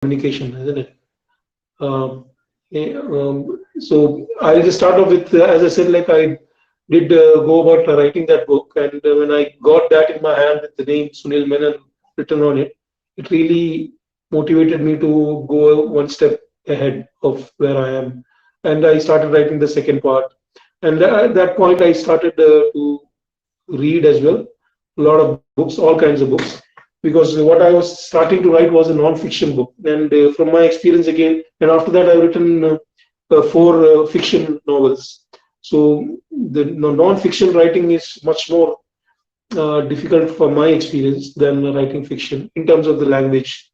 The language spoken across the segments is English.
communication, isn't it? Um, so I'll just start off with, as I said, like I did go about writing that book, and when I got that in my hand with the name Sunil Menon written on it, it really motivated me to go one step ahead of where I am, and I started writing the second part. And at that point, I started to read as well, a lot of books, all kinds of books, because what I was starting to write was a non-fiction book. And from my experience again, and after that, I've written four fiction novels. So the non-fiction writing is much more difficult for my experience than writing fiction in terms of the language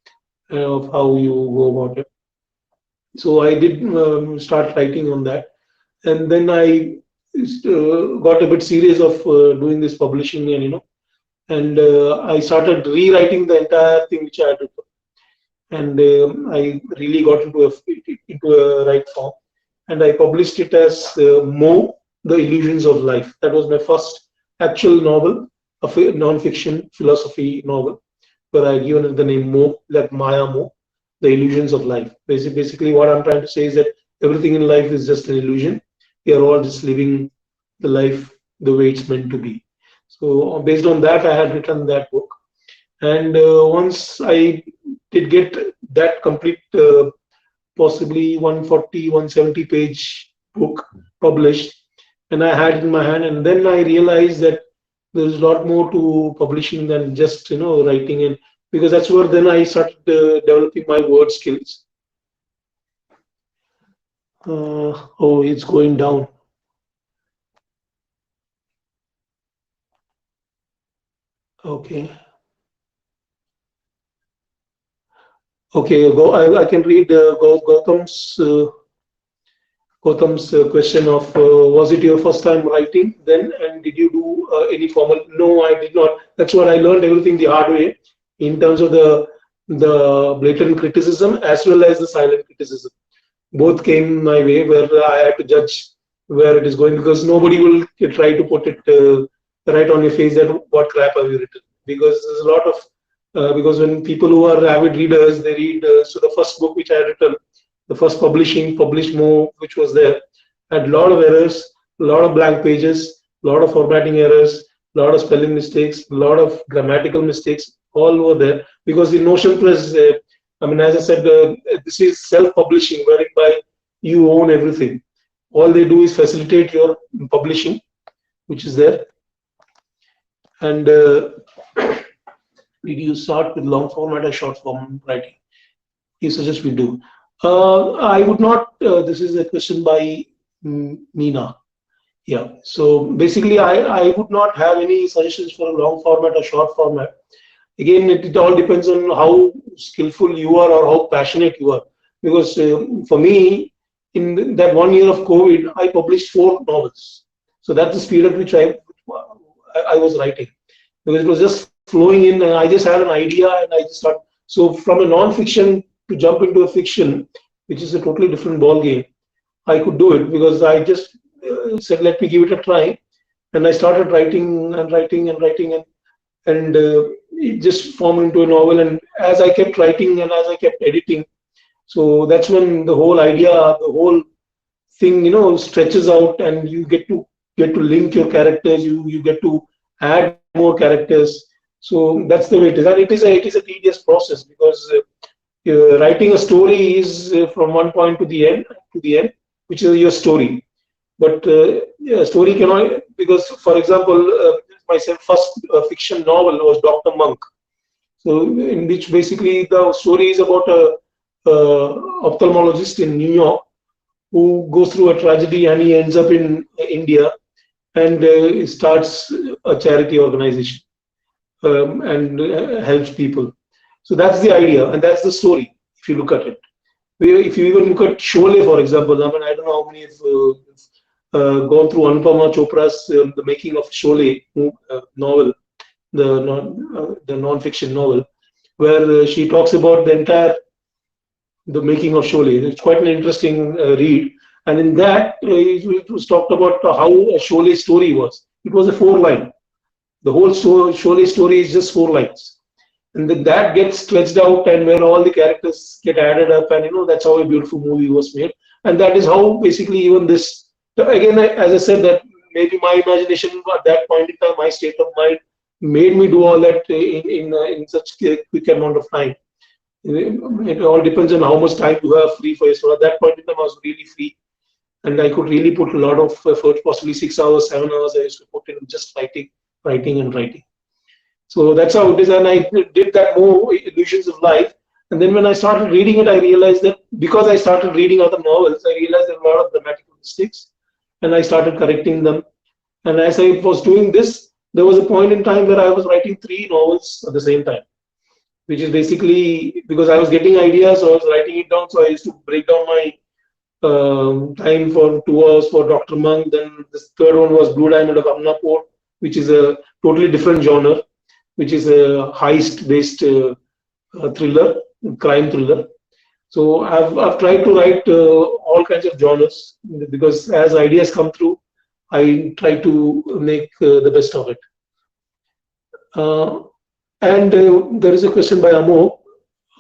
of how you go about it. So I did start writing on that, and then I got a bit serious of doing this publishing, and and I started rewriting the entire thing which I had written, and I really got into a right form, and I published it as Mo, The Illusions of Life. That was my first actual novel, a non-fiction philosophy novel, where I given it the name Mo, like Maya Mo, The Illusions of Life. Basically, what I'm trying to say is that everything in life is just an illusion. We are all just living the life the way it's meant to be. So based on that, I had written that book. And once I did get that complete, possibly 140, 170 page book published, and I had it in my hand, and then I realized that there's a lot more to publishing than just writing, and because that's where then I started developing my word skills. Oh, it's going down. Okay. Okay, I can read Gautam's question of was it your first time writing then, and did you do any formal? No, I did not. That's what I learned everything the hard way in terms of the blatant criticism as well as the silent criticism. Both came my way where I had to judge where it is going, because nobody will try to put it right on your face that what crap have you written, because there's a lot of because when people who are avid readers, they read. So the first book which I had written, the first published more, which was there, had a lot of errors, a lot of blank pages, a lot of formatting errors, a lot of spelling mistakes, a lot of grammatical mistakes, all were there. Because in Notionpress, I mean, as I said, this is self-publishing, whereby you own everything. All they do is facilitate your publishing, which is there. And did you start with long format or short form writing? You suggest we do. I would not. This is a question by Meena. Yeah. So basically, I would not have any suggestions for a long format or short format. Again, it all depends on how skillful you are or how passionate you are. Because for me, in that 1 year of COVID, I published 4 novels. So that's the speed at which I was writing, because it was just flowing in, and I just had an idea, and I just thought. So from a non-fiction to jump into a fiction, which is a totally different ball game, I could do it because I just said, let me give it a try, and I started writing and writing and writing, and it just formed into a novel. And as I kept writing and as I kept editing, so that's when the whole idea, the whole thing, stretches out, and you get to link your characters. You get to add more characters. So that's the way it is, and it is a tedious process, because writing a story is from one point to the end, which is your story. But a story cannot, because for example, my first fiction novel was Dr. Monk. So in which basically the story is about a ophthalmologist in New York who goes through a tragedy, and he ends up in India, and starts a charity organization. And helps people. So that's the idea, and that's the story, if you look at it. If you even look at Sholay, for example, I mean, I don't know how many have gone through Anupama Chopra's The Making of Sholay novel, the non-fiction novel, where she talks about the making of Sholay. It's quite an interesting read. And in that, it was talked about how a Sholay story was. It was a 4-line. The whole Sholay story is just 4 lines. and then that gets stretched out, and where all the characters get added up, and that's how a beautiful movie was made. And that is how basically even this, again, as I said, that maybe my imagination at that point in time, my state of mind made me do all that in such a quick amount of time. It all depends on how much time you have free for yourself. At that point in time, I was really free, and I could really put a lot of effort, possibly 6 hours, 7 hours. I used to put in just writing, and writing. So that's how it is, and I did that more illusions of life. And then when I started reading it, I realized that because I started reading other novels, I realized there were a lot of grammatical mistakes, and I started correcting them. And as I was doing this, there was a point in time where I was writing 3 novels at the same time, which is basically because I was getting ideas, so I was writing it down. So I used to break down my time for 2 hours for Dr. Monk. Then this third one was Blue Diamond of Amnapur, which is a totally different genre, which is a heist-based thriller, crime thriller. So I've tried to write all kinds of genres, because as ideas come through, I try to make the best of it. And there is a question by Amo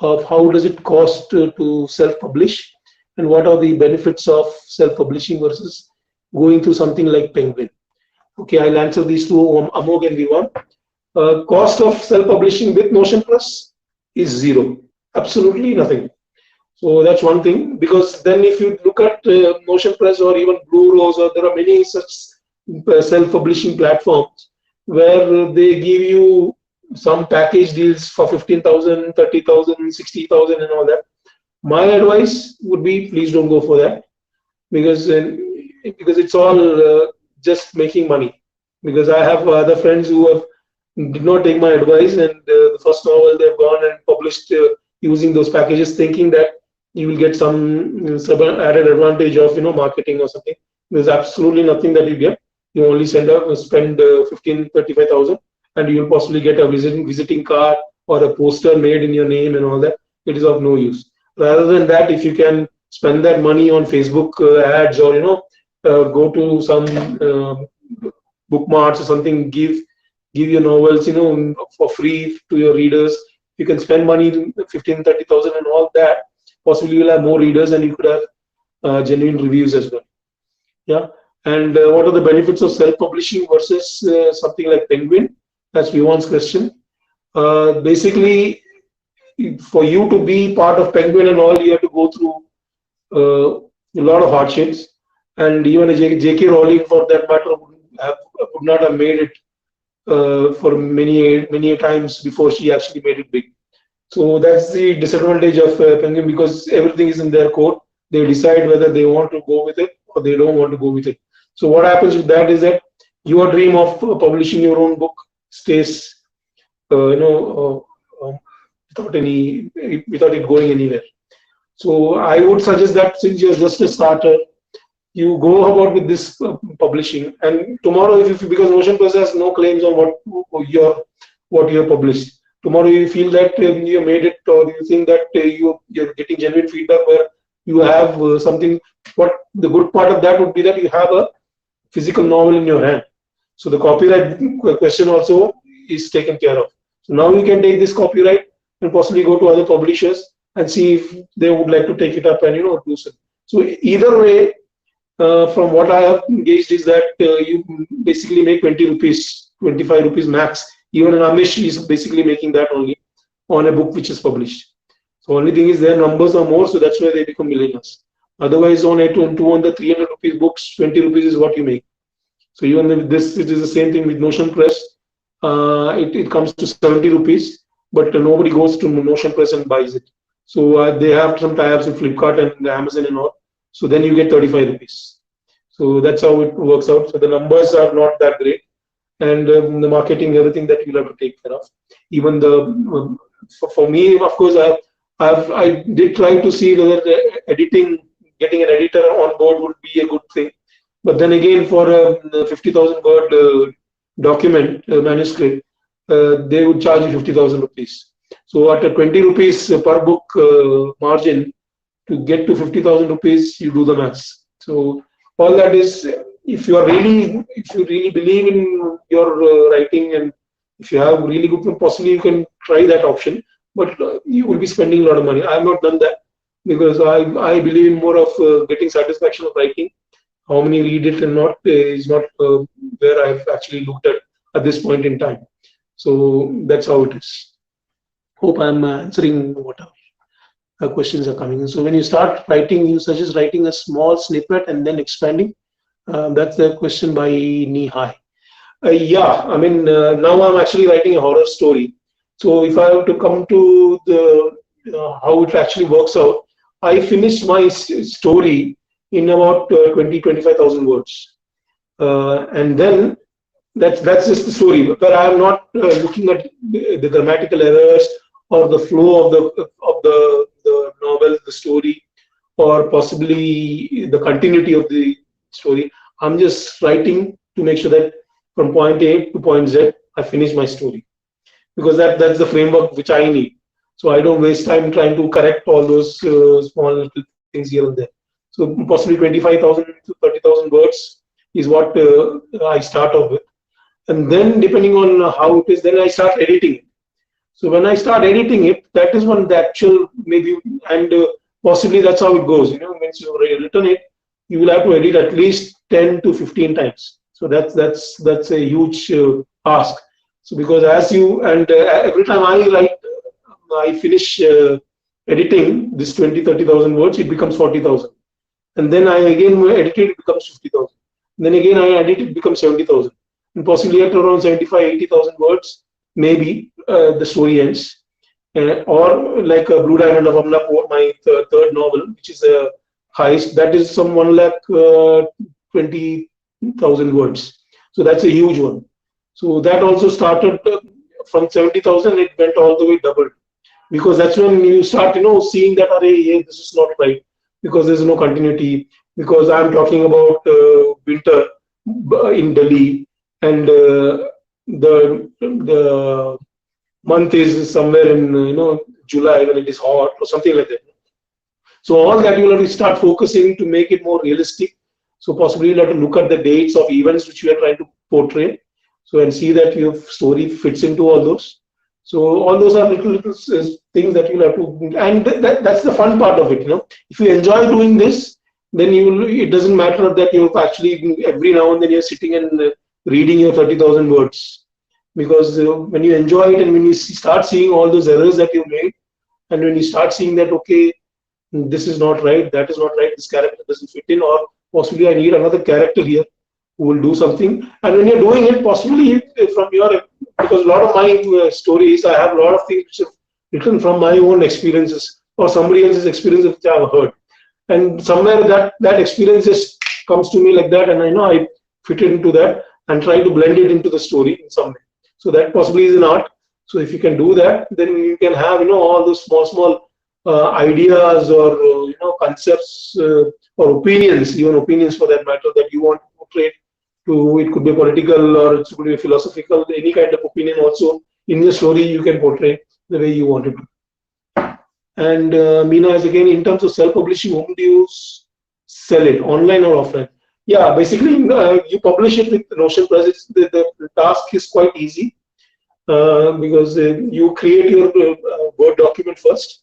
of how does it cost to self-publish, and what are the benefits of self-publishing versus going through something like Penguin. Okay, I'll answer these two, Amog and Vivan. Cost of self-publishing with Notionpress is zero, absolutely nothing. So that's one thing, because then if you look at Notionpress or even Blue Rose, or there are many such self-publishing platforms where they give you some package deals for 15,000, 30,000, 60,000 and all that. My advice would be, please don't go for that, because it's all just making money. Because I have other friends who did not take my advice, and the first novel they've gone and published using those packages, thinking that you will get some added advantage of marketing or something. There's absolutely nothing that you get. You only spend 35,000, and you will possibly get a visiting card or a poster made in your name and all that. It is of no use. Rather than that, if you can spend that money on Facebook ads, or go to some bookmarks or something, give your novels for free to your readers. You can spend money, 15, 30,000 and all that. Possibly you'll have more readers, and you could have genuine reviews as well. Yeah. And what are the benefits of self-publishing versus something like Penguin? That's Vivan's question. Basically, for you to be part of Penguin and all, you have to go through a lot of hardships. And even a J.K. Rowling, for that matter, would not have made it for many times before she actually made it big. So that's the disadvantage of Penguin, because everything is in their code. They decide whether they want to go with it or they don't want to go with it. So what happens with that is that your dream of publishing your own book stays, without it going anywhere. So I would suggest that since you're just a starter, you go about with this publishing. And tomorrow, because Notionpress has no claims on what you have published. Tomorrow you feel that you made it, or you think that you're getting genuine feedback where you have something. What the good part of that would be that you have a physical novel in your hand. So the copyright question also is taken care of. So now you can take this copyright and possibly go to other publishers and see if they would like to take it up and do so. So either way, from what I have engaged is that you basically make 20 rupees, 25 rupees max. Even Amish is basically making that only on a book which is published. So only thing is their numbers are more, so that's why they become millionaires. Otherwise, on a 200, 300 rupees books, 20 rupees is what you make. So even with this, it is the same thing with Notionpress. It comes to 70 rupees, but nobody goes to Notionpress and buys it. So they have some tie-ups with Flipkart and Amazon and all. So then you get 35 rupees. So that's how it works out. So the numbers are not that great. And the marketing, everything that you'll have to take care of. Even for me, of course, I did try to see whether editing, getting an editor on board would be a good thing. But then again, for a 50,000 word document, manuscript, they would charge you 50,000 rupees. So at a 20 rupees per book margin, to get to 50,000 rupees, you do the maths. So all that is, if you really believe in your writing, and if you have really good, possibly you can try that option, but you will be spending a lot of money. I have not done that because I believe in more of getting satisfaction of writing. How many read it and not is not where I've actually looked at this point in time. So that's how it is. Hope I'm answering whatever questions are coming in. So when you start writing, you suggest writing a small snippet and then expanding. That's the question by Nihai. Yeah, I mean, now I'm actually writing a horror story. So if I have to come to the how it actually works out, I finished my story in about 25,000 words. And then that's just the story. But I am not looking at the grammatical errors or the flow of the novel, the story, or possibly the continuity of the story. I'm just writing to make sure that from point A to point Z, I finish my story, because that's the framework which I need. So I don't waste time trying to correct all those small little things here and there. So possibly 25,000 to 30,000 words is what I start off with, and then depending on how it is, then I start editing it. So when I start editing it, that is when the actual maybe and possibly that's how it goes. Once you've written it, you will have to edit at least 10 to 15 times. So that's a huge ask. So because as you and every time I finish editing this 20-30,000 words, it becomes 40,000, and then I again edit it, it becomes 50,000. Then again I edit it, becomes 70,000, and possibly at around 75-80,000 words, maybe the story ends. Or like a Blue Diamond of Amlapur, my third novel, which is a heist, that is some 1,20,000 words. So that's a huge one. So that also started from 70,000, it went all the way doubled, because that's when you start, seeing that, yeah, this is not right, because there's no continuity, because I'm talking about winter in Delhi, and the month is somewhere in July when it is hot or something like that. So all that you will have to start focusing to make it more realistic. So possibly you'll have to look at the dates of events which you are trying to portray, so and see that your story fits into all those. So all those are little things that you'll have to, and that's the fun part of it. If you enjoy doing this, then it doesn't matter that you're actually every now and then you're sitting and reading your 30,000 words, because when you enjoy it and when you start seeing all those errors that you made, and when you start seeing that, okay, this is not right, that is not right, this character doesn't fit in, or possibly I need another character here who will do something. And when you're doing it, possibly from your, because a lot of my stories, I have a lot of things which are written from my own experiences or somebody else's experiences which I have heard. And somewhere that experience just comes to me like that, and I know I fit it into that and try to blend it into the story in some way. So that possibly is an art. So if you can do that, then you can have all those small ideas or concepts or opinions, even opinions for that matter, that you want to portray to. It could be political or it could be philosophical. Any kind of opinion also in your story you can portray the way you want it to. And Meena is again, in terms of self-publishing, whom do you sell it, online or offline? Yeah, basically you publish it with Notionpress. The task is quite easy because you create your Word document first,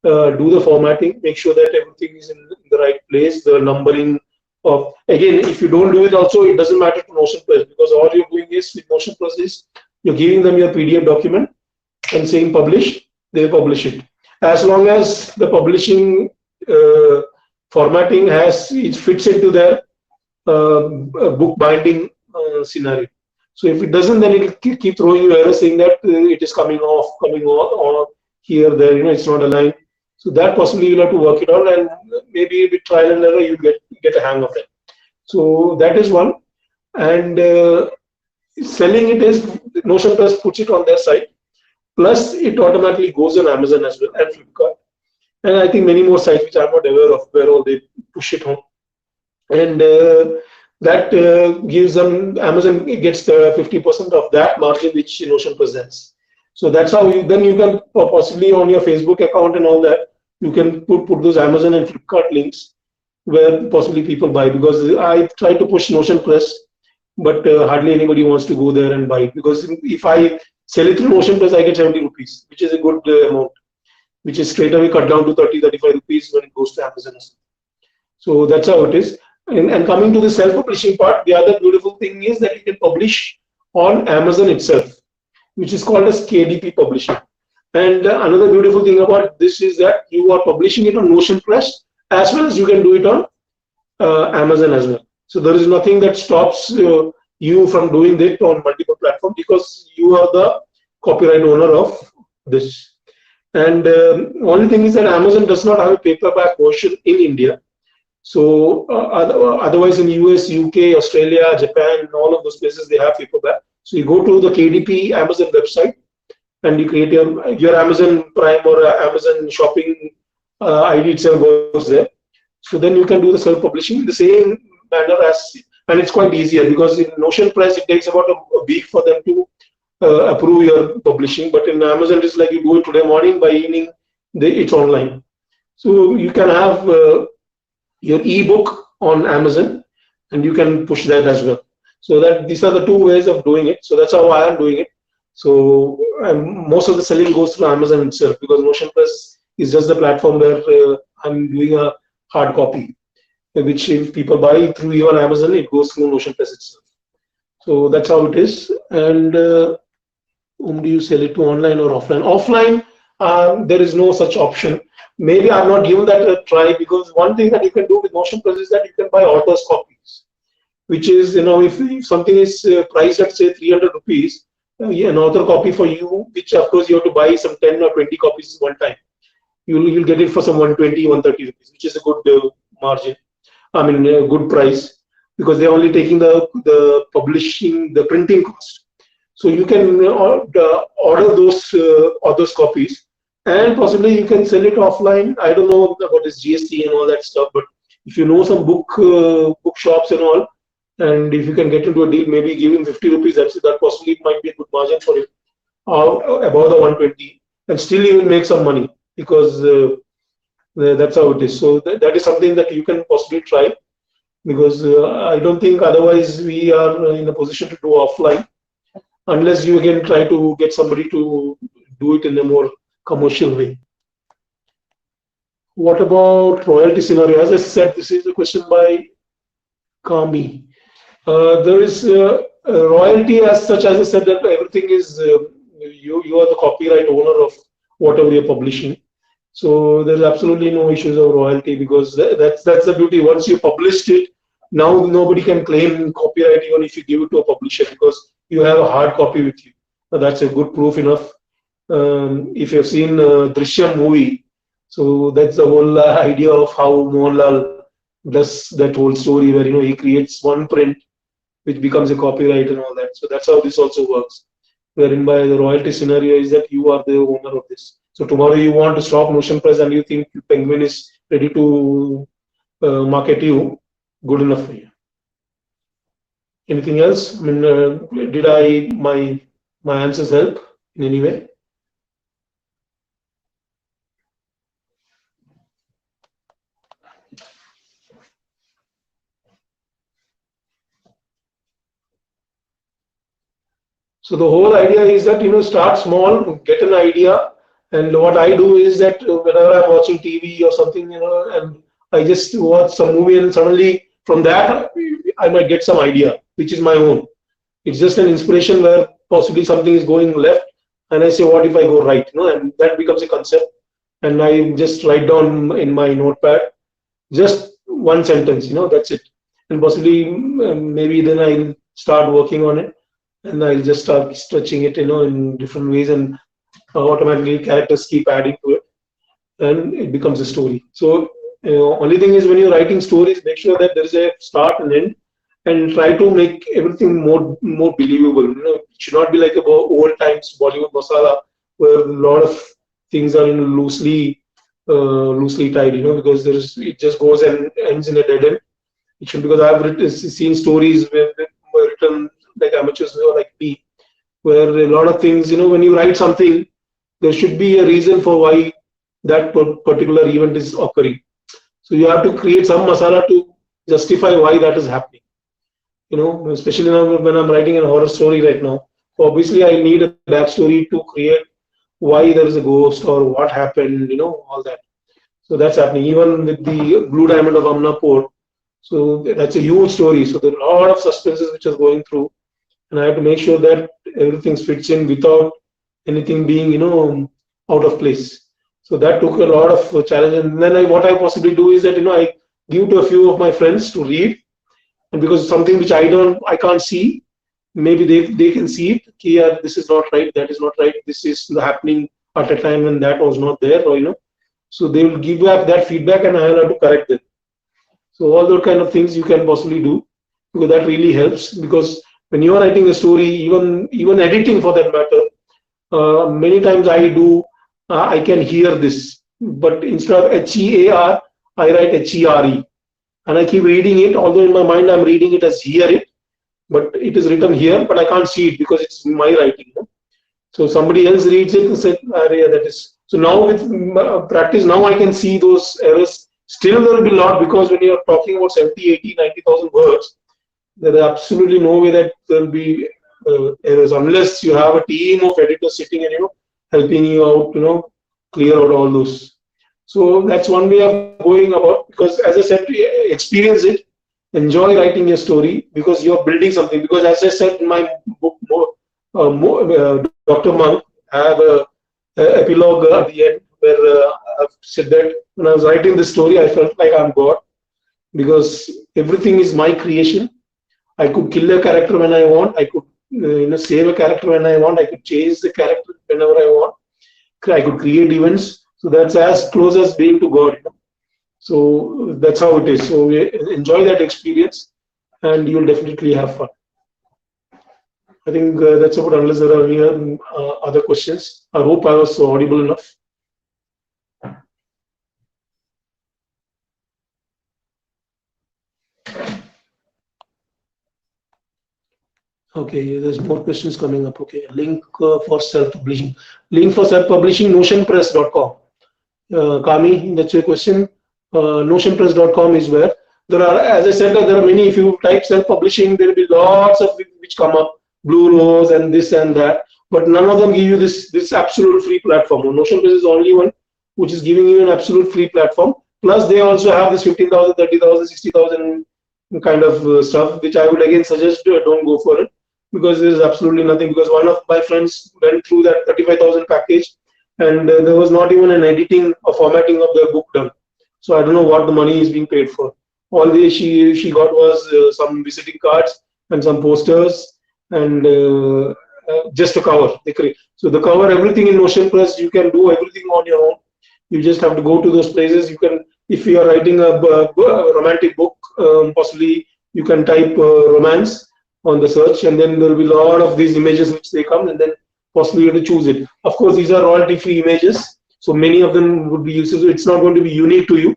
do the formatting, make sure that everything is in the right place, the numbering of, again, if you don't do it also, it doesn't matter to Notionpress, because all you're doing is with Notionpress is you're giving them your PDF document and saying publish, they publish it. As long as the publishing formatting it fits into their book binding scenario. So if it doesn't, then it will keep throwing you errors saying that it is coming off, or here, there, it's not aligned. So that possibly you'll have to work it out, and maybe with trial and error you get a hang of it. So that is one. And selling it is Notionpress puts it on their site. Plus, it automatically goes on Amazon as well and Flipkart. And I think many more sites which I'm not aware of where all they push it on. And that gives them, Amazon gets the 50% of that margin which Notion presents. So that's how you can possibly on your Facebook account and all that, you can put those Amazon and Flipkart links where possibly people buy, because I try to push Notionpress, but hardly anybody wants to go there and buy it, because if I sell it through Notionpress, I get 70 rupees, which is a good amount, which is straight away cut down to 30, 35 rupees when it goes to Amazon. So that's how it is. And coming to the self-publishing part, the other beautiful thing is that you can publish on Amazon itself, which is called as Kdp Publisher. And another beautiful thing about this is that you are publishing it on Notionpress as well as you can do it on Amazon as well. So there is nothing that stops you from doing it on multiple platforms because you are the copyright owner of this. And only thing is that Amazon does not have a paperback version in India. So otherwise in US, UK, Australia, Japan, all of those places, they have paperback. So you go to the KDP Amazon website and you create your Amazon Prime or Amazon shopping ID itself goes there. So then you can do the self-publishing in the same manner as, and it's quite easier because in Notionpress, it takes about a week for them to approve your publishing. But in Amazon, it's like you do it today morning, by evening, it's online. So you can have your ebook on Amazon and you can push that as well. So that these are the two ways of doing it. So that's how I am doing it. So most of the selling goes through Amazon itself because Notionpress is just the platform where I'm doing a hard copy, which if people buy through even Amazon, it goes through Notionpress itself. So that's how it is. And whom do you sell it to, online or offline? Offline, there is no such option. Maybe I'm not given that a try because one thing that you can do with Notionpress is that you can buy author's copies, which is, if something is priced at say 300 rupees, an author copy for you, which of course you have to buy some 10 or 20 copies one time. You'll get it for some 120, 130 rupees, which is a good margin. I mean, a good price because they're only taking the publishing, the printing cost. So you can order those author's copies. And possibly you can sell it offline. I don't know about this GST and all that stuff, but if you know some book shops and all, and if you can get into a deal, maybe give him 50 rupees, that possibly might be a good margin for him, above the 120, and still you will make some money because that's how it is. So that is something that you can possibly try because I don't think otherwise we are in a position to do offline unless you again try to get somebody to do it in a more commercial way. What about royalty scenario? As I said, this is a question by Kami. There is royalty as such, as I said, that everything is you are the copyright owner of whatever you're publishing. So there's absolutely no issues of royalty because that's the beauty. Once you published it, now nobody can claim copyright even if you give it to a publisher because you have a hard copy with you. So that's a good proof enough. If you've seen Drishyam movie, so that's the whole idea of how Mohanlal does that whole story where he creates one print which becomes a copyright and all that. So that's how this also works, wherein by the royalty scenario is that you are the owner of this. So tomorrow you want to stop Notionpress and you think Penguin is ready to market you, good enough for you. Anything else? I mean, did my answers help in any way? So the whole idea is that, start small, get an idea. And what I do is that whenever I'm watching TV or something, and I just watch some movie and suddenly from that, I might get some idea, which is my own. It's just an inspiration where possibly something is going left and I say, what if I go right? And that becomes a concept. And I just write down in my notepad, just one sentence, that's it. And possibly maybe then I'll start working on it. And I'll just start stretching it, in different ways, and automatically characters keep adding to it, and it becomes a story. So, only thing is when you're writing stories, make sure that there is a start and end, and try to make everything more believable. It should not be like about old times Bollywood masala, where a lot of things are loosely tied, because it just goes and ends in a dead end. It should, because I've seen stories where were written like amateurs or like me, where a lot of things, when you write something, there should be a reason for why that particular event is occurring. So you have to create some masala to justify why that is happening. Especially now when I'm writing a horror story right now, Obviously, I need a backstory to create why there is a ghost or what happened, all that. So that's happening even with the Blue Diamond of Amnapur. So that's a huge story. So there are a lot of suspenses which is going through, and I have to make sure that everything fits in without anything being, out of place. So that took a lot of challenge. And then what I possibly do is that, I give to a few of my friends to read, and because something which I can't see, maybe they can see it. Okay, yeah, this is not right, that is not right, this is happening at a time when that was not there, or so they will give back that feedback, and I will have to correct them. So all those kind of things you can possibly do, because that really helps. Because when you are writing a story, even editing for that matter, many times I do, I can hear this, but instead of HEAR, I write HERE, and I keep reading it. Although in my mind I'm reading it as hear it, but it is written here, but I can't see it because it's my writing. So somebody else reads it and said, yeah, that is. So now with practice, now I can see those errors. Still there will be a lot, because when you're talking about 70, 80, 90,000 words, there is absolutely no way that there will be errors unless you have a team of editors sitting and helping you out, clear out all those. So that's one way of going about, because as I said, experience it, enjoy writing your story, because you're building something. Because as I said in my book, Dr. Monk, I have a epilogue at the end where I've said that when I was writing this story, I felt like I'm God, because everything is my creation. I could kill a character when I want. I could save a character when I want. I could change the character whenever I want. I could create events. So that's as close as being to God. So that's how it is. So enjoy that experience, and you'll definitely have fun. I think that's about, unless there are any other questions. I hope I was audible enough. Okay, there's more questions coming up. Okay, link for self-publishing. Link for self-publishing, Notionpress.com. Kami, that's your question. Notionpress.com is where there are, as I said, there are many. If you type self-publishing, there will be lots of which come up, Blue Rose and this and that, but none of them give you this absolute free platform. Notionpress is the only one which is giving you an absolute free platform. Plus, they also have this 15,000, 30,000, 60,000 kind of stuff, which I would again suggest don't go for it, because there is absolutely nothing. Because one of my friends went through that 35,000 package, and there was not even an editing or formatting of the book done. So I don't know what the money is being paid for. All she got was some visiting cards and some posters, and just a cover. So the cover, everything in Notionpress, you can do everything on your own. You just have to go to those places. You can, if you are writing a romantic book, possibly you can type romance on the search, and then there will be a lot of these images which they come, and then possibly you have to choose it. Of course, these are royalty-free images, so many of them would be useful. It's not going to be unique to you.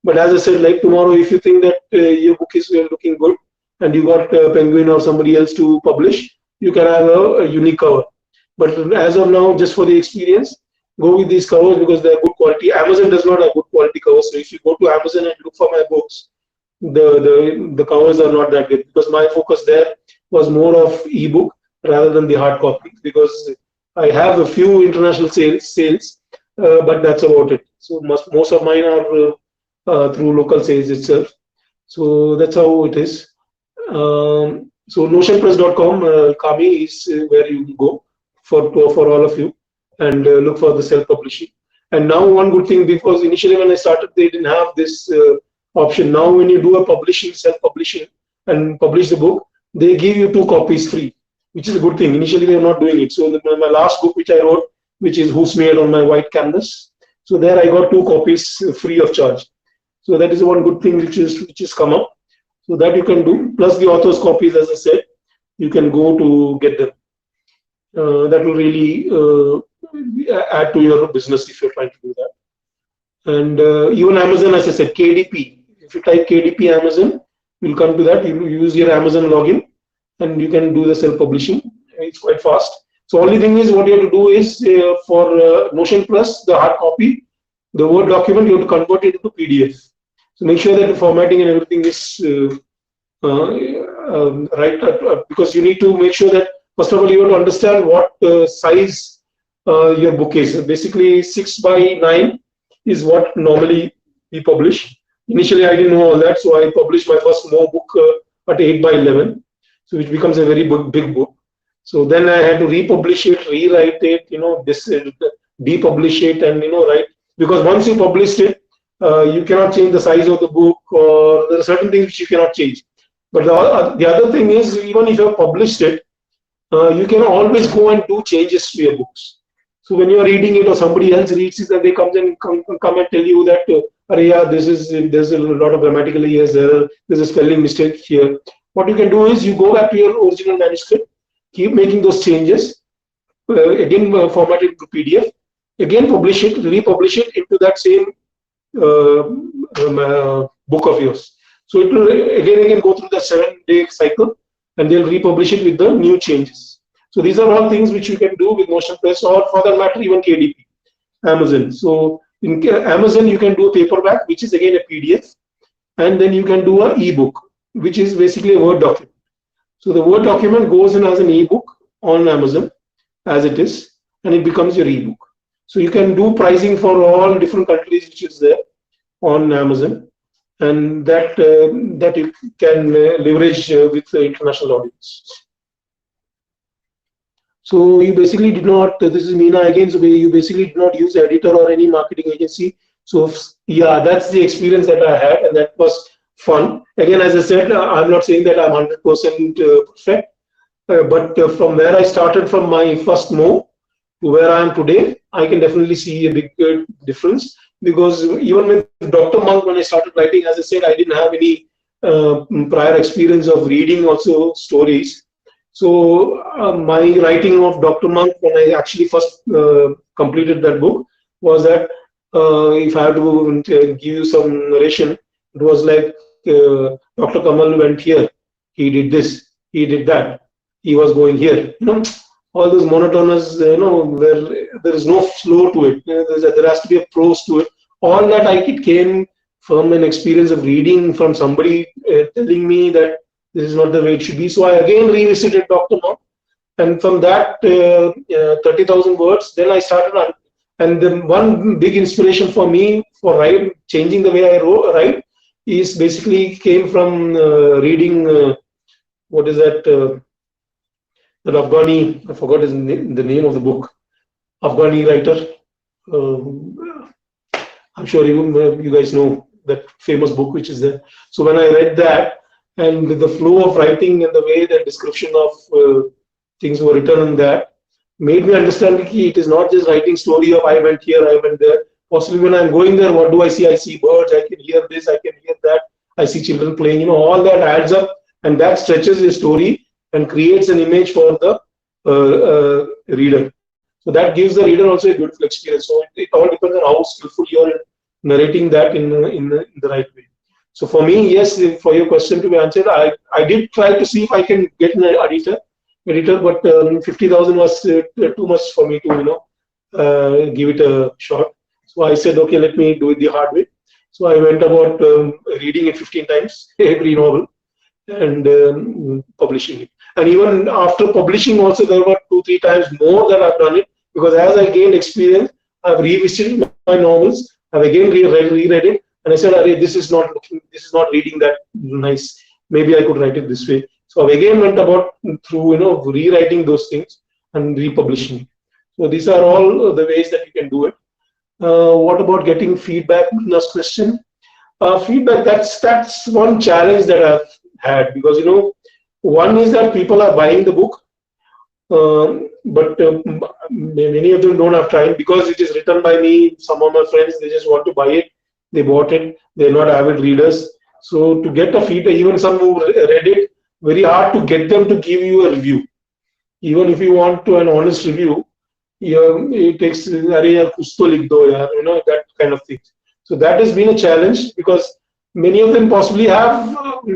But as I said, like tomorrow, if you think that your book is looking good, and you got Penguin or somebody else to publish, you can have a unique cover. But as of now, just for the experience, go with these covers because they're good quality. Amazon does not have good quality covers. So if you go to Amazon and look for my books, the covers are not that good, because my focus there was more of ebook rather than the hard copy, because I have a few international sales, but that's about it. So most of mine are through local sales itself. So that's how it is. So Notionpress.com, Kami, is where you go for all of you, and look for the self-publishing. And now one good thing, because initially when I started, they didn't have this option. Now when you do a self-publishing and publish the book, they give you 2 copies free, which is a good thing. Initially they were not doing it. So my last book which I wrote, which is Who's Made on My White Canvas, so there I got 2 copies free of charge. So that is one good thing which is come up. So that you can do, plus the author's copies, as I said, you can go to get them. That will really add to your business if you're trying to do that. And even Amazon, as I said, KDP. If you type KDP Amazon, you'll come to that. You use your Amazon login, and you can do the self-publishing. It's quite fast. So only thing is, what you have to do is for Notionpress, the hard copy, the Word document, you have to convert it into PDF. So make sure that the formatting and everything is right, because you need to make sure that First of all, you have to understand what size your book is. Basically, 6 by 9 is what normally we publish. Initially, I didn't know all that, so I published my first more book at 8 by 11, so which becomes a very big book. So then I had to republish it, rewrite it, depublish it, and write, because once you published it, you cannot change the size of the book, or there are certain things which you cannot change. But the other thing is, even if you have published it, you can always go and do changes to your books. So when you are reading it or somebody else reads it, and they come and tell you that, yeah, there's a lot of grammatical errors there, there's a spelling mistake here. What you can do is you go back to your original manuscript, keep making those changes, again format it to PDF, again publish it, republish it into that same book of yours. So it will again go through the 7-day cycle, and they'll republish it with the new changes. So these are all things which you can do with Notionpress, or for that matter, even Kdp, Amazon. So in Amazon, you can do a paperback, which is again a PDF, and then you can do an ebook, which is basically a Word document. So the Word document goes in as an ebook on Amazon as it is, and it becomes your ebook. So you can do pricing for all different countries, which is there on Amazon, and that you can leverage with the international audience. So you basically did not, this is Meena again, so you basically did not use editor or any marketing agency. So yeah, that's the experience that I had, and that was fun. Again, as I said, I'm not saying that I'm 100% perfect, but from where I started, from my first mo to where I am today, I can definitely see a big difference. Because even with Dr. Monk, when I started writing, as I said, I didn't have any prior experience of reading also stories. So my writing of Dr. Monk, when I actually first completed that book, was that if I have to give you some narration, it was like Dr. Kamal went here, he did this, he did that, he was going here. All those monotonous, where there is no flow to it. There has to be a prose to it. All that it came from an experience of reading from somebody telling me that this is not the way it should be. So I again revisited Dr. Monk, and from that 30,000 words, then I started. And the one big inspiration for me for changing the way I write is basically came from reading what is that? That Afghani, I forgot the name of the book, Afghani writer. I'm sure you guys know that famous book which is there. So when I read that, and the flow of writing and the way the description of things were written in that, made me understand that it is not just writing story of I went here, I went there. Possibly when I'm going there, what do I see? I see birds, I can hear this, I can hear that, I see children playing, all that adds up, and that stretches the story and creates an image for the reader. So that gives the reader also a beautiful experience. So it all depends on how skillful you are in narrating that in the right way. So for me, yes, for your question to be answered, I did try to see if I can get an editor, but 50,000 was too much for me to give it a shot. So I said, okay, let me do it the hard way. So I went about reading it 15 times, every novel, and publishing it. And even after publishing also, there were 2-3 times more that I've done it, because as I gained experience, I've revisited my novels, I've again reread it, and I said, this is not reading that nice. Maybe I could write it this way. So I again went about through rewriting those things and republishing. So these are all the ways that you can do it. What about getting feedback? Last question. Feedback. That's one challenge that I've had, because one is that people are buying the book, but many of them don't have time, because it is written by me. Some of my friends, they just want to buy it. They bought it. They're not avid readers. So to get a feedback, even some who read it, very hard to get them to give you a review. Even if you want to an honest review, it takes that kind of thing. So that has been a challenge, because many of them possibly have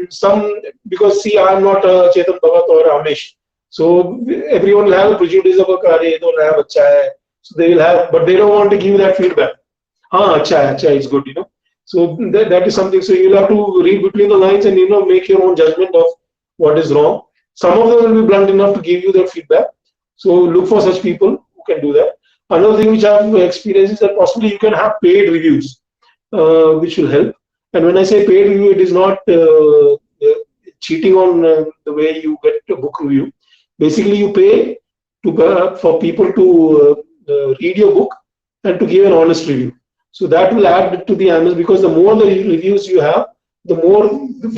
some, because see, I'm not Chetan Bhagat or Ramesh. So everyone will have a prejudice of they don't have acha hai. So they will have, but they don't want to give that feedback. Acha, it's good, So that is something. So you'll have to read between the lines and make your own judgment of what is wrong. some of them will be blunt enough to give you their feedback. So look for such people who can do that. Another thing which I've experienced is that possibly you can have paid reviews, which will help. And when I say paid review, it is not cheating on the way you get a book review. Basically, you pay for people to read your book and to give an honest review. So that will add to the Amazon, because the more the reviews you have, the more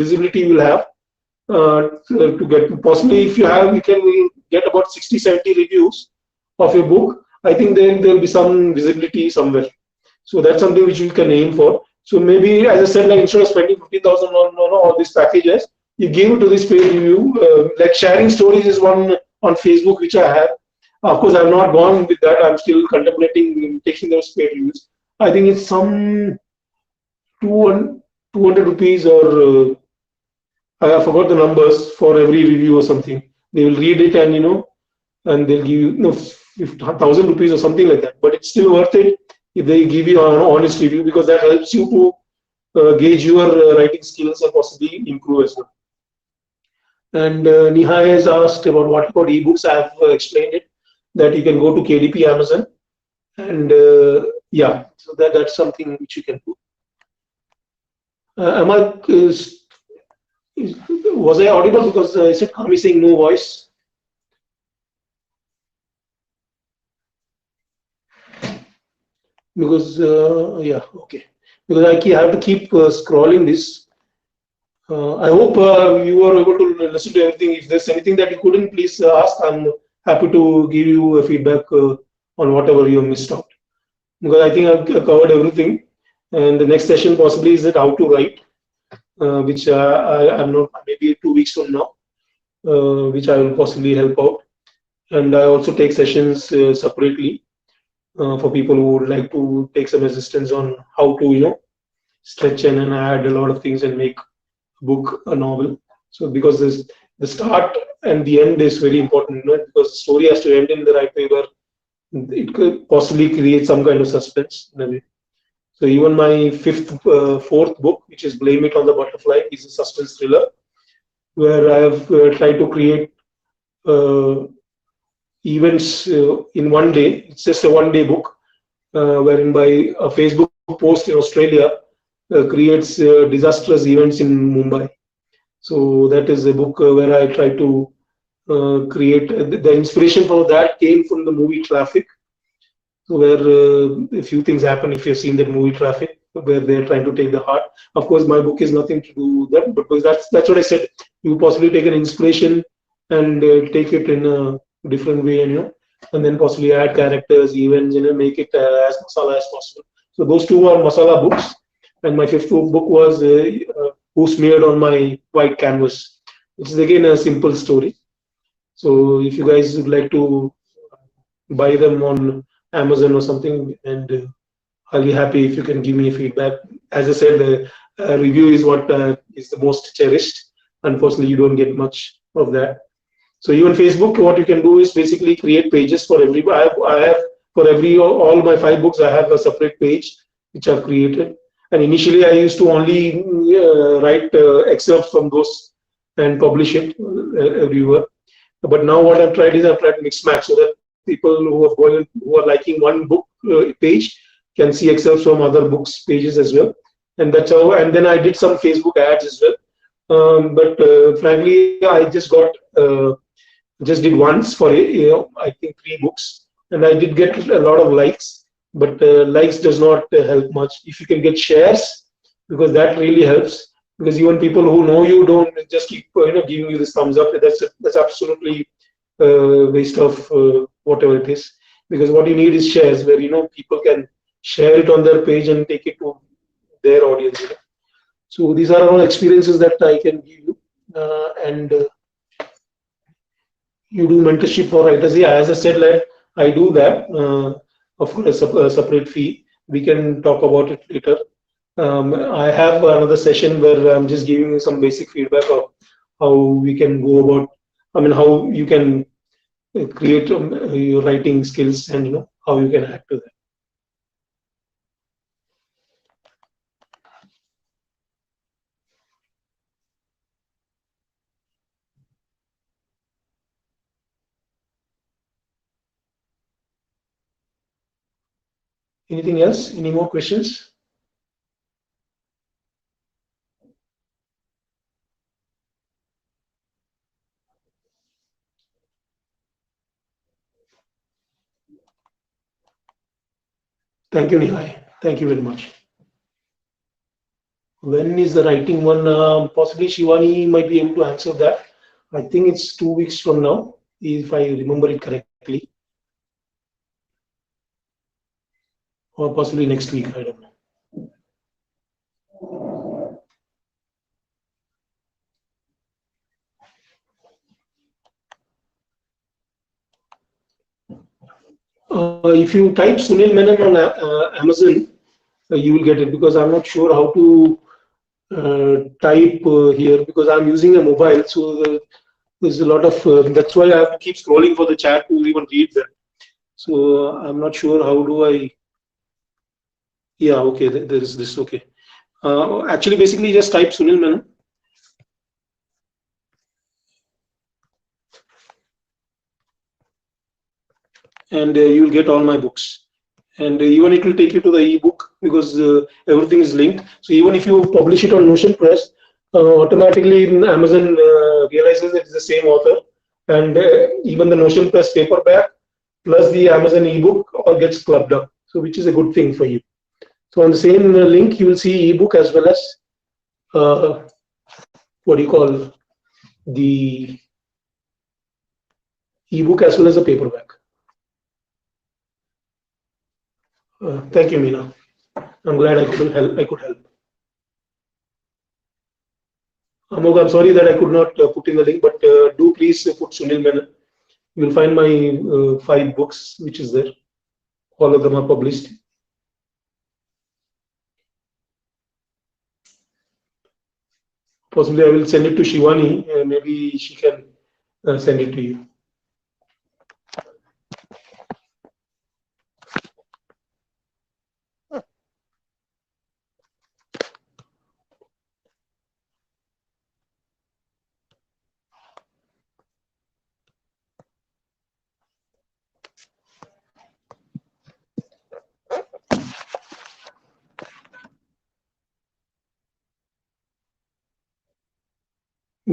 visibility you will have. To get, possibly if you can get about 60-70 reviews of your book, I think then there will be some visibility somewhere. So that's something which you can aim for. So maybe, as I said, like instead of spending 50,000 on all these packages, you give it to this paid review. Like sharing stories is one on Facebook which I have. Of course, I've not gone with that. I'm still contemplating taking those paid reviews. I think it's some 200 rupees, or I forgot the numbers, for every review or something. They will read it, and and they'll give you, 1,000 rupees or something like that. But it's still worth it if they give you an honest review, because that helps you to gauge your writing skills and possibly improve as well. And Nihai has asked about what about ebooks. I have explained it, that you can go to KDP Amazon, and yeah, so that's something which you can do. Am I was I audible? Because I said Kami saying no voice. Because yeah, okay. Because I have to keep scrolling this. I hope you were able to listen to everything. If there's anything that you couldn't, please ask. I'm happy to give you a feedback on whatever you missed out. Because I think I've covered everything. And the next session possibly is that how to write, which I'm not, maybe 2 weeks from now, which I will possibly help out. And I also take sessions separately for people who would like to take some assistance on how to, stretch and add a lot of things and make a book a novel. So because the start and the end is very important, because the story has to end in the right way where it could possibly create some kind of suspense in a way. So even my fourth book, which is Blame It on the Butterfly, is a suspense thriller where I have tried to create events in one day. It's just a one-day book, wherein by a Facebook post in Australia creates disastrous events in Mumbai. So that is a book where I try to create. The inspiration for that came from the movie Traffic, where a few things happen if you've seen that movie Traffic, where they're trying to take the heart. Of course, my book is nothing to do with that, but because that's what I said. You possibly take an inspiration and take it in a different way, and then possibly add characters, events, make it as masala as possible. So those two are masala books, and my fifth book was Who Smeared on My White Canvas, which is again a simple story. So if you guys would like to buy them on Amazon or something, and I'll be happy if you can give me a feedback. As I said, the review is what is the most cherished. Unfortunately, you don't get much of that. So even Facebook, what you can do is basically create pages for everybody. I have for all my 5 books, I have a separate page which I've created. And initially, I used to only write excerpts from those and publish it everywhere. But now what I've tried is I've tried to mix match, so that people who are liking one book page can see excerpts from other books pages as well. And that's how. And then I did some Facebook ads as well. But frankly, I just did once for I think 3 books, and I did get a lot of likes. But likes does not help much. If you can get shares, because that really helps. Because even people who know you don't just keep giving you this thumbs up. That's absolutely waste of whatever it is. Because what you need is shares, where people can share it on their page and take it to their audience. So these are all experiences that I can give you, and you do mentorship for writers. Yeah, as I said, like I do that. Of course, a separate fee. We can talk about it later. I have another session where I'm just giving you some basic feedback of how we can go about. I mean, how you can create your writing skills, and how you can add to that. Anything else? Any more questions? Thank you, Nihai. Thank you very much. When is the writing one? Possibly Shivani might be able to answer that. I think it's 2 weeks from now, if I remember it correctly, or possibly next week. I don't know. If you type Sunil Menon on Amazon, you will get it, because I'm not sure how to type here, because I'm using a mobile. So there's a lot of that's why I have to keep scrolling for the chat to even read that. So I'm not sure how do I. Yeah, okay. There is this. Okay. Actually, basically, just type Sunil Menon, and you will get all my books. And even it will take you to the ebook, because everything is linked. So even if you publish it on Notionpress, automatically Amazon realizes it's the same author, and even the Notionpress paperback plus the Amazon ebook all gets clubbed up. So which is a good thing for you. So on the same link, you will see ebook as well as uh, what do you call the ebook as well as the paperback. Thank you, Meena. I'm glad I could help. Amog, I'm sorry that I could not put in the link, but do please put Sunil Menon. You will find my 5 books, which is there. All of them are published. Possibly I will send it to Shivani, and maybe she can send it to you.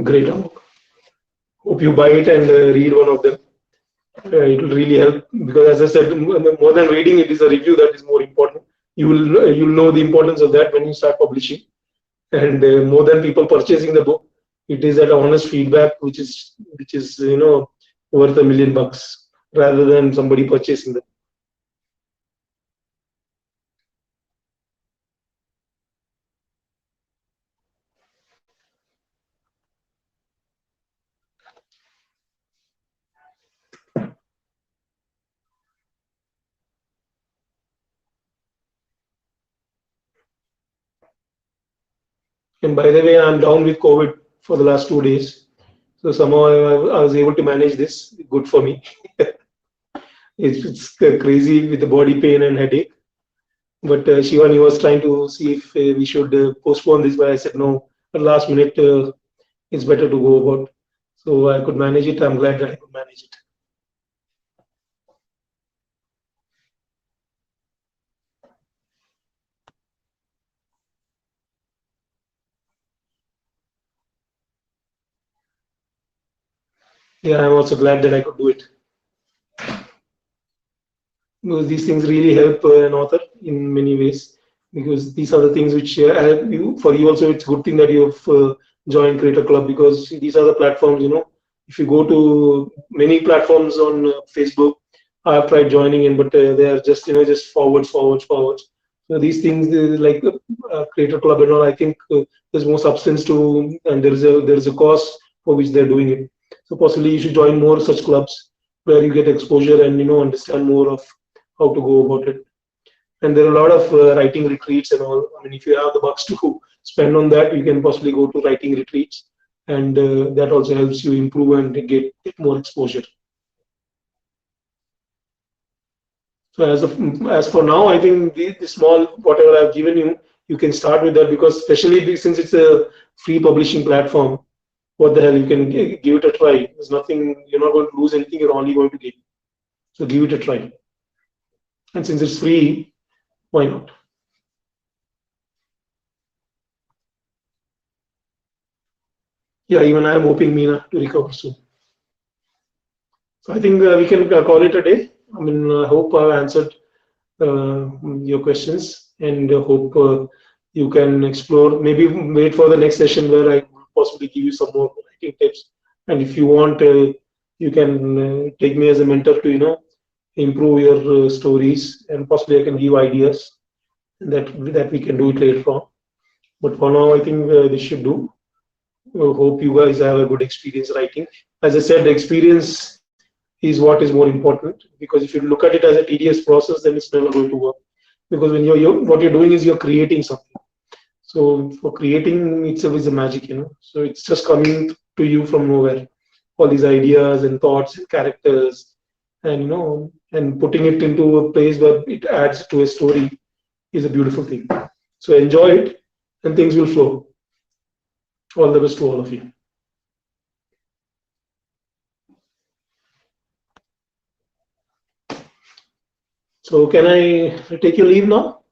Great, Amog. Hope you buy it and read one of them. It will really help, because, as I said, more than reading, it is a review that is more important. You'll know the importance of that when you start publishing, and more than people purchasing the book, it is that honest feedback which is worth $1,000,000 rather than somebody purchasing them. And by the way, I'm down with COVID for the last 2 days. So somehow I was able to manage this. Good for me. It's crazy with the body pain and headache. But Shivani was trying to see if we should postpone this, but I said no. At last minute, it's better to go about. So I could manage it. I'm glad that I could manage it. Yeah, I'm also glad that I could do it, because these things really help an author in many ways, because these are the things which for you also, it's a good thing that you've joined Creator Club, because these are the platforms. If you go to many platforms on Facebook, I've tried joining in, but they are just just forwards. So these things, like Creator Club and all, I think there's more substance to, and there is a cause for which they're doing it. So possibly you should join more such clubs where you get exposure and understand more of how to go about it. And there are a lot of writing retreats and all. I mean, if you have the bucks to spend on that, you can possibly go to writing retreats, and that also helps you improve and get more exposure. So as for now, I think the small whatever I've given you, you can start with that, because especially since it's a free publishing platform, what the hell, you can give it a try. There's nothing, you're not going to lose anything. You're only going to gain. So give it a try. And since it's free, Why not? Yeah, even I am hoping Meena to recover soon. So I think we can call it a day. I mean, I hope I've answered your questions, and hope you can explore. Maybe wait for the next session where I possibly give you some more writing tips. And if you want, you can take me as a mentor to improve your stories, and possibly I can give ideas that we can do it later on. But for now, I think this should do. Hope you guys have a good experience writing. As I said, the experience is what is more important, because if you look at it as a tedious process, then it's never going to work. Because when what you're doing is you're creating something. So for creating itself is a magic. So it's just coming to you from nowhere. All these ideas and thoughts and characters, and and putting it into a place where it adds to a story is a beautiful thing. So enjoy it, and things will flow. All the best to all of you. So can I take your leave now?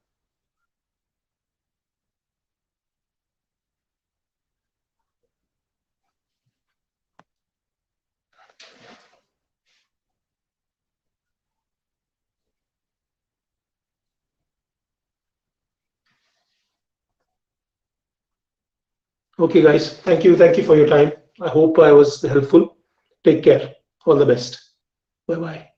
Okay, guys. Thank you. Thank you for your time. I hope I was helpful. Take care. All the best. Bye bye.